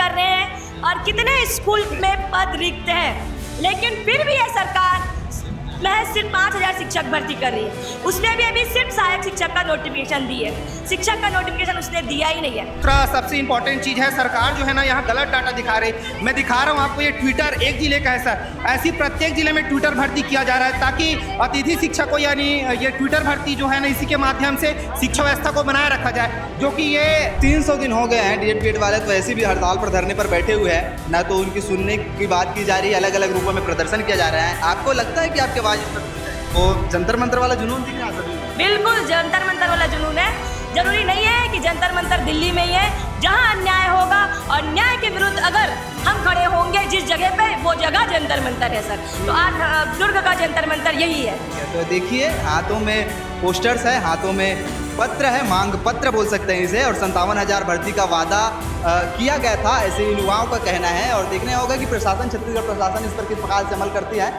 कर रहे हैं और कितने स्कूल में पद रिक्त हैं, लेकिन फिर भी यह सरकार महज सिर्फ 5000 शिक्षक भर्ती कर रही है। उसने भी अभी सिर्फ सहायक शिक्षक का नोटिफिकेशन दी है, शिक्षक का नोटिफिकेशन उसने दिया ही नहीं है। सबसे इम्पोर्टेंट चीज़ है, सरकार जो है ना यहाँ गलत डाटा दिखा रही। मैं दिखा रहा हूँ आपको, ये ट्विटर एक जिले का है सर, ऐसी प्रत्येक जिले में ट्विटर भर्ती किया जा रहा है ताकि अतिथि शिक्षक को, यानी ये ट्विटर भर्ती जो है ना, इसी के माध्यम से शिक्षा व्यवस्था को बनाए रखा जाए, जो कि ये 300 दिन हो गए हैं डीएड बीएड वाले तो ऐसे भी हड़ताल पर धरने पर बैठे हुए हैं, ना तो उनकी सुनने की बात की जा रही है, अलग अलग रूपों में प्रदर्शन किया जा रहा है। आपको लगता है कि आपकी आवाज़ इस पर वो जंतर मंतर वाला जुनून दिख रहा है? बिल्कुल जंतर मंतर वाला जुनून है। जरूरी नहीं है कि जंतर मंतर दिल्ली में ही है। जहां अन्याय होगा और न्याय के विरुद्ध अगर हम खड़े होंगे जिस जगह पे, वो जगह जंतर मंतर है सर। तो आज दुर्ग का जंतर मंतर यही है। तो देखिए, हाथों में पोस्टर्स है, हाथों में पत्र है, मांग पत्र बोल सकते हैं इसे, और 57,000 भर्ती का वादा किया गया था, ऐसे युवाओं का कहना है। और देखने होगा कि प्रशासन, छत्तीसगढ़ प्रशासन इस पर किस प्रकार से अमल करती है।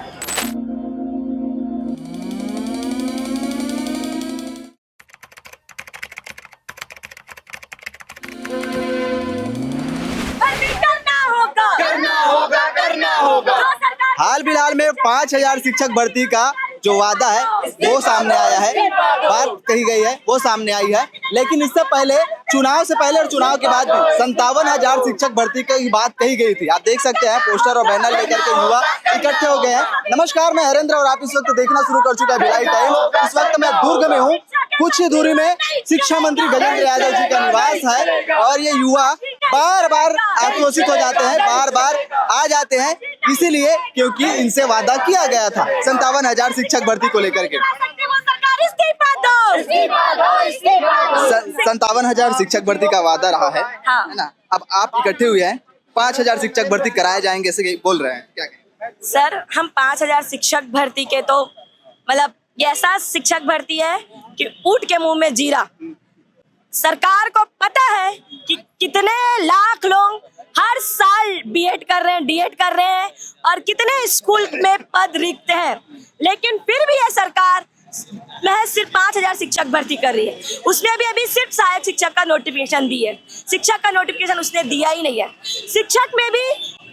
हाल फिलहाल में 5000 शिक्षक भर्ती का जो वादा है वो सामने आया है, बात कही गई है वो सामने आई है। लेकिन इससे पहले, चुनाव से पहले और चुनाव के बाद भी 57,000 शिक्षक भर्ती की बात कही गई थी। आप देख सकते हैं पोस्टर और बैनर लेकर के युवा इकट्ठे हो गए हैं। नमस्कार, मैं हरेंद्र और आप इस वक्त देखना शुरू कर चुका है भिलाई टाइम। इस वक्त मैं दुर्ग में हूँ, कुछ ही दूरी में शिक्षा मंत्री गजेंद्र यादव जी का निवास है, और ये युवा बार बार आक्रोशित हो जाते हैं, बार बार आ जाते हैं, इसीलिए क्योंकि इनसे वादा किया गया था 57,000 शिक्षक भर्ती को लेकर के। 57,000 शिक्षक भर्ती का वादा रहा है, है ना? अब आप इकट्ठे हुए हैं, 5,000 शिक्षक भर्ती कराए जाएंगे ऐसे बोल रहे हैं, क्या कहें? सर, हम 5000 शिक्षक भर्ती के तो मतलब ये ऐसा शिक्षक भर्ती है कि ऊंट के मुंह में जीरा। सरकार को पता है कि कितने लाख लोग हर साल बीएड कर रहे हैं, डीएड कर रहे हैं और कितने स्कूल में पद रिक्त हैं, लेकिन फिर भी यह सरकार महज सिर्फ 5000 शिक्षक भर्ती कर रही है। उसने भी अभी सिर्फ सहायक शिक्षक का नोटिफिकेशन दी है, शिक्षक का नोटिफिकेशन उसने दिया ही नहीं है। शिक्षक में भी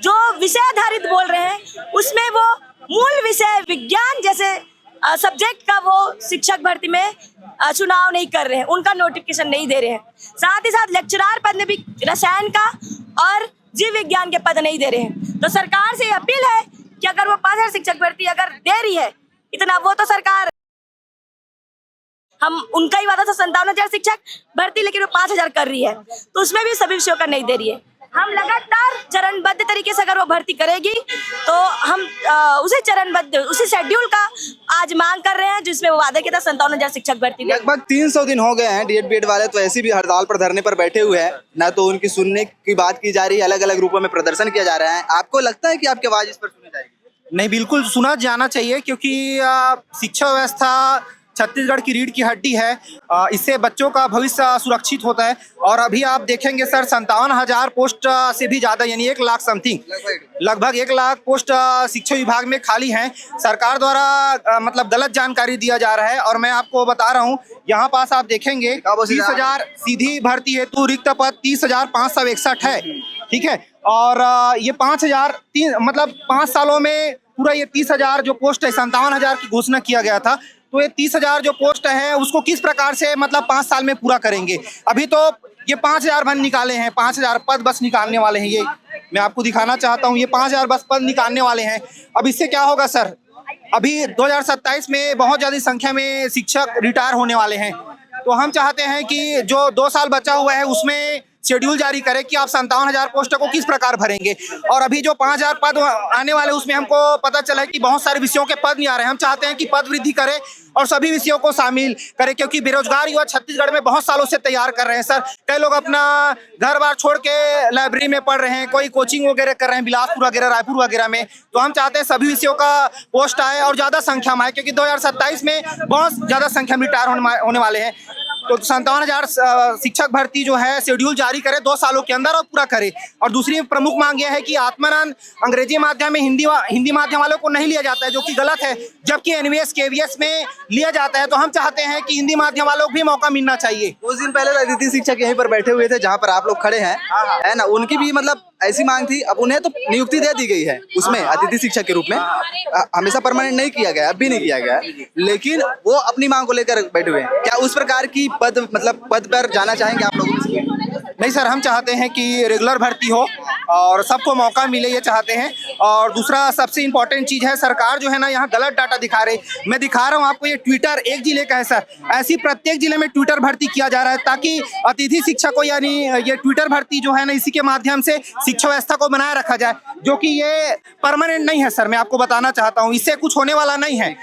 जो विषय आधारित बोल रहे हैं, उसमें वो मूल विषय विज्ञान जैसे सब्जेक्ट का वो शिक्षक भर्ती में चुनाव नहीं कर रहे हैं, उनका नोटिफिकेशन नहीं दे रहे हैं। साथ ही साथ लेक्चरार पद में भी रसायन का और जीव विज्ञान के पद नहीं दे रहे हैं। तो सरकार से अपील है कि अगर वो 5000 शिक्षक भर्ती अगर दे रही है इतना, वो तो सरकार, हम उनका ही वादा था 57,000 शिक्षक भर्ती, लेकिन वो 5000 कर रही है, तो उसमें भी सभी विषयों का नहीं दे रही है। हम लगातार चरणबद्ध तरीके से अगर वो भर्ती करेगी तो हम उसी चरणबद्ध, उसी शेड्यूल का आज मांग कर रहे हैं जिसमें वो वादा किया था 57,000 शिक्षक भर्ती। लगभग 300 दिन हो गए हैं डीएड बीएड वाले तो ऐसे भी हड़ताल पर धरने पर बैठे हुए हैं, ना तो उनकी सुनने की बात की जा रही है, अलग अलग रूपों में प्रदर्शन किया जा रहा है। आपको लगता है कि आपकी आवाज इस पर सुनी जाएगी? नहीं, बिल्कुल सुना जाना चाहिए, क्योंकि शिक्षा व्यवस्था छत्तीसगढ़ की रीढ़ की हड्डी है। इससे बच्चों का भविष्य सुरक्षित होता है। और अभी आप देखेंगे सर, 57,000 पोस्ट से भी ज़्यादा, यानी 1 लाख समथिंग, लगभग 1 लाख पोस्ट शिक्षा विभाग में खाली हैं। सरकार द्वारा मतलब गलत जानकारी दिया जा रहा है। और मैं आपको बता रहा हूँ, यहाँ पास आप देखेंगे 30,000 सीधी भर्ती हेतु रिक्त पद 30,561 है, ठीक है। और ये 5,000 मतलब 5 सालों में पूरा ये 30,000 जो पोस्ट है, 57,000 की घोषणा किया गया था, तो ये 30,000 जो पोस्ट है उसको किस प्रकार से मतलब 5 साल में पूरा करेंगे। अभी तो ये 5,000 बन निकाले हैं, 5,000 पद बस निकालने वाले हैं। ये मैं आपको दिखाना चाहता हूँ, ये 5,000 बस पद निकालने वाले हैं। अब इससे क्या होगा सर, अभी 2027 में बहुत ज़्यादा संख्या में शिक्षक रिटायर होने वाले हैं। तो हम चाहते हैं कि जो 2 साल बचा हुआ है उसमें शेड्यूल जारी करे कि आप 57,000 पोस्टों को किस प्रकार भरेंगे। और अभी जो 5,000 पद आने वाले उसमें हमको पता चला है कि बहुत सारे विषयों के पद नहीं आ रहे हैं। हम चाहते हैं कि पद वृद्धि करे और सभी विषयों को शामिल करे, क्योंकि बेरोजगार युवा छत्तीसगढ़ में बहुत सालों से तैयार कर रहे हैं सर। कई लोग अपना घर बार छोड़ के लाइब्रेरी में पढ़ रहे हैं, कोई कोचिंग वगैरह कर रहे हैं बिलासपुर वगैरह, रायपुर वगैरह में। तो हम चाहते हैं सभी विषयों का पोस्ट आए और ज़्यादा संख्या में आए, क्योंकि 2027 में बहुत ज़्यादा संख्या में रिटायर होने वाले हैं। तो 57,000 शिक्षक भर्ती जो है शेड्यूल जारी करे 2 सालों के अंदर और पूरा करे। और दूसरी प्रमुख मांग यह है कि आत्मानंद अंग्रेजी माध्यम में हिंदी माध्यम वालों को नहीं लिया जाता है, जो कि गलत है, जबकि एनवीएस केवीएस में लिया जाता है। तो हम चाहते हैं कि हिंदी माध्यम वालों को भी मौका मिलना चाहिए। कुछ दिन पहले अतिथि शिक्षक यहीं पर बैठे हुए थे जहाँ पर आप लोग खड़े हैं, है ना, उनकी भी मतलब ऐसी मांग थी, अब उन्हें तो नियुक्ति दे दी गई है उसमें अतिथि शिक्षक के रूप में, हमेशा परमानेंट नहीं किया गया, अब भी नहीं किया गया, लेकिन वो अपनी मांग को लेकर बैठे हुए हैं। क्या उस प्रकार की पद पर जाना चाहेंगे आप लोग? नहीं सर, हम चाहते हैं कि रेगुलर भर्ती हो और सबको मौका मिले, ये चाहते हैं। और दूसरा सबसे इम्पोर्टेंट चीज़ है, सरकार जो है ना यहाँ गलत डाटा दिखा रही। मैं दिखा रहा हूँ आपको, ये ट्विटर एक जिले का है सर, ऐसी प्रत्येक जिले में ट्विटर भर्ती किया जा रहा है ताकि अतिथि शिक्षकों यानी ये ट्विटर भर्ती जो है ना इसी के माध्यम से शिक्षा व्यवस्था को बनाए रखा जाए, जो कि ये परमानेंट नहीं है सर। मैं आपको बताना चाहता हूँ, इससे कुछ होने वाला नहीं है।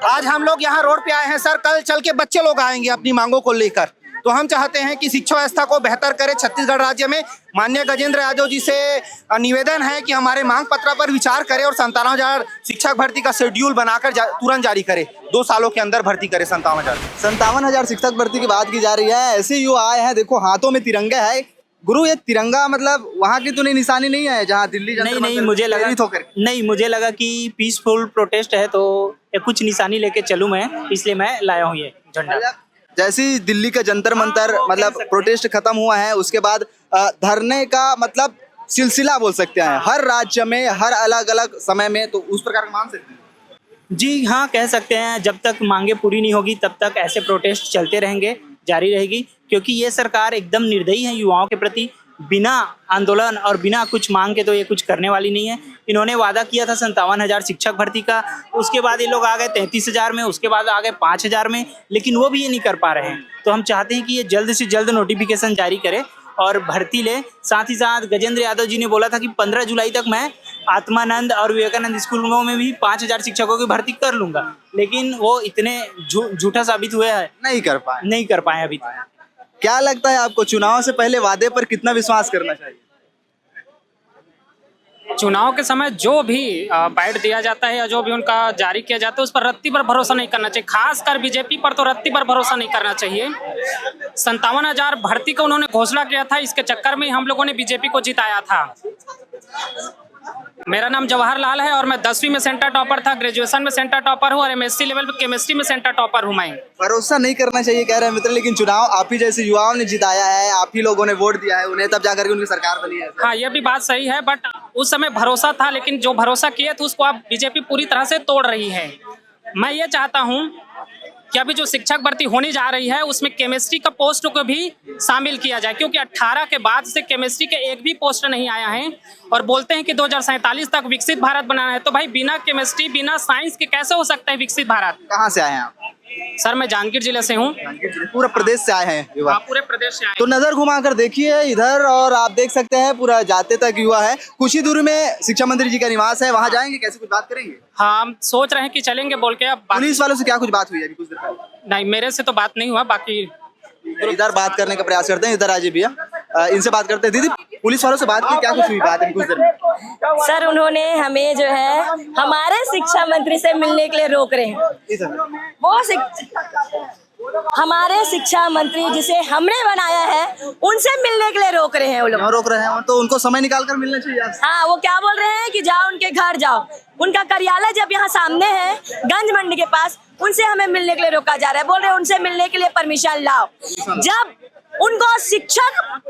आज हम लोग यहाँ रोड पे आए हैं सर, कल चल के बच्चे लोग आएंगे अपनी मांगों को लेकर। तो हम चाहते हैं कि शिक्षा व्यवस्था को बेहतर करे छत्तीसगढ़ राज्य में। माननीय गजेंद्र यादव जी से निवेदन है कि हमारे मांग पत्र पर विचार करें और 57,000 शिक्षक भर्ती का शेड्यूल बनाकर तुरंत जारी करे, 2 सालों के अंदर भर्ती करे 57,000 शिक्षक भर्ती की बात की जा रही है। ऐसे युवा आए हैं, देखो हाथों में तिरंगा है। गुरु, ये तिरंगा मतलब वहाँ की तो निशानी नहीं है जहाँ दिल्ली नहीं, मुझे लगा कि पीसफुल प्रोटेस्ट है तो कुछ निशानी लेके चलूं मैं, इसलिए मैं लाया हूँ ये झंडा। जैसी दिल्ली का जंतर मंतर मतलब प्रोटेस्ट खत्म हुआ है, उसके बाद धरने का मतलब सिलसिला बोल सकते हैं हर राज्य में, हर अलग अलग समय में, तो उस प्रकार मान सकते हैं? जी हाँ, कह सकते हैं। जब तक मांगे पूरी नहीं होगी तब तक ऐसे प्रोटेस्ट चलते रहेंगे, जारी रहेगी, क्योंकि ये सरकार एकदम निर्दयी है युवाओं के प्रति। बिना आंदोलन और बिना कुछ मांग के तो ये कुछ करने वाली नहीं है। इन्होंने वादा किया था 57,000 शिक्षक भर्ती का, उसके बाद ये लोग आ गए 33,000 में, उसके बाद आ गए 5,000 में, लेकिन वो भी ये नहीं कर पा रहे हैं। तो हम चाहते हैं कि ये जल्द से जल्द नोटिफिकेशन जारी करे और भर्ती ले। साथ ही साथ गजेंद्र यादव जी ने बोला था कि 15 जुलाई तक मैं आत्मानंद और विवेकानंद स्कूलों में भी 5,000 शिक्षकों की भर्ती कर लूंगा, लेकिन वो इतने झूठा साबित हुए हैं, नहीं कर पाए अभी तक। क्या लगता है आपको, चुनाव से पहले वादे पर कितना विश्वास करना चाहिए? चुनाव के समय जो भी बाइट दिया जाता है या जो भी उनका जारी किया जाता है उस पर रत्ती पर भरोसा नहीं करना चाहिए। खासकर बीजेपी पर तो रत्ती पर भरोसा नहीं करना चाहिए। 57,000 भर्ती का उन्होंने घोषणा किया था, इसके चक्कर में हम लोगों ने बीजेपी को जिताया था। मेरा नाम जवाहरलाल है और मैं 10वीं में सेंटर टॉपर था, ग्रेजुएशन में सेंटर टॉपर हूँ और एमएससी लेवल पे केमिस्ट्री में सेंटर टॉपर हूँ मैं। भरोसा नहीं करना चाहिए कह रहे हैं मित्र, लेकिन चुनाव आप ही जैसे युवाओं ने जिताया है, आप ही लोगों ने वोट दिया है उन्हें, तब जाकर के उनकी सरकार बनी है। हाँ, ये भी बात सही है, बट उस समय भरोसा था, लेकिन जो भरोसा किए थे उसको अब बीजेपी पूरी तरह से तोड़ रही है। मैं ये चाहता हूँ कि अभी जो शिक्षक भर्ती होने जा रही है उसमें केमिस्ट्री का पोस्ट को भी शामिल किया जाए, क्योंकि 18 के बाद से केमिस्ट्री के एक भी पोस्ट नहीं आया है और बोलते हैं कि 2047 तक विकसित भारत बनाना है। तो भाई बिना केमिस्ट्री बिना साइंस के कैसे हो सकता है विकसित भारत? कहाँ से आए हैं आप? सर मैं जांजगीर जिले से हूँ। पूरा प्रदेश से आए हैं युवा? हाँ, पूरे प्रदेश से आए। तो नजर घुमाकर देखिए इधर और आप देख सकते हैं पूरा जाते तक युवा है। कुछ ही दूरी में शिक्षा मंत्री जी का निवास है, वहाँ जाएंगे, कैसे कुछ बात करेंगे? हाँ, हम सोच रहे हैं कि चलेंगे बोल के। अब पुलिस वालों से क्या कुछ बात हुई है कुछ देर पहले? नहीं, मेरे से तो बात नहीं हुआ, बाकी इधर बात करने का प्रयास करते हैं। इधर आइए भैया, इनसे बात करते हैं। दीदी, पुलिस वालों से बात की, क्या कुछ हुई बात है कुछ देर में? सर उन्होंने हमें जो है हमारे शिक्षा मंत्री से मिलने के लिए रोक रहे हैं। वो हमारे शिक्षा मंत्री जिसे हमने बनाया है उनसे मिलने के लिए रोक रहे हैं वो लोग। रोक रहे हैं तो उनको समय निकाल कर मिलना चाहिए। हाँ, वो क्या बोल रहे हैं कि जाओ उनके घर जाओ, उनका कार्यालय जब यहाँ सामने है गंज मंडी के पास, उनसे हमें मिलने के लिए रोका जा रहा है। बोल रहे हैं उनसे मिलने के लिए परमिशन लाओ। जब उनको शिक्षक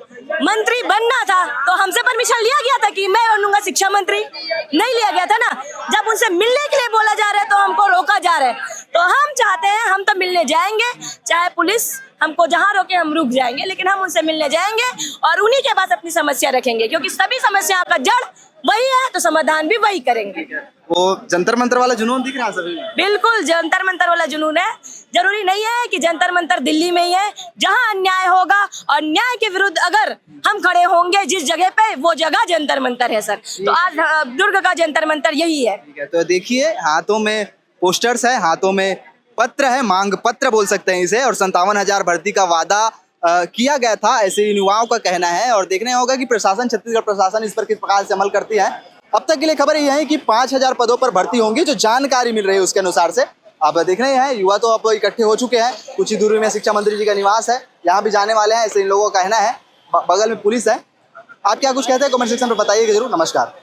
मंत्री बनना था तो हमसे परमिशन लिया गया था कि मैं बनूंगा शिक्षा मंत्री? नहीं लिया गया था ना। जब उनसे मिलने के लिए बोला जा रहा है तो हमको रोका जा रहा है। तो हम चाहते हैं, हम तो मिलने जाएंगे, चाहे पुलिस हमको जहाँ रोके हम रुक जाएंगे, लेकिन हम उनसे मिलने जाएंगे और उन्हीं के पास अपनी समस्या रखेंगे, क्योंकि सभी समस्या का जड़ वही है तो समाधान भी वही करेंगे। वो जंतर मंतर वाला जुनून दिख रहा है सभी? बिल्कुल जंतर मंतर वाला जुनून है। जरूरी नहीं है कि जंतर मंतर दिल्ली में ही है। जहाँ अन्याय होगा और न्याय के विरुद्ध अगर हम खड़े होंगे जिस जगह पे, वो जगह जंतर मंतर है सर। तो आज दुर्ग का जंतर मंतर यही है। तो देखिए हाथों में पोस्टर्स है, हाथों में पत्र है, मांग पत्र बोल सकते हैं इसे, और 57,000 भर्ती का वादा किया गया था, ऐसे युवाओं का कहना है। और देखने होगा कि प्रशासन, छत्तीसगढ़ प्रशासन इस पर किस प्रकार से अमल करती है। अब तक के लिए खबर यह है कि 5,000 पदों पर भर्ती होंगी, जो जानकारी मिल रही है उसके अनुसार से। अब देख रहे हैं युवा तो अब इकट्ठे हो चुके हैं। कुछ ही दूरी में शिक्षा मंत्री जी का निवास है, यहाँ भी जाने वाले हैं, ऐसे इन लोगों का कहना है। बगल में पुलिस है। आप क्या कुछ कहते हैं कमेंट सेक्शन पर बताइएगा जरूर। नमस्कार।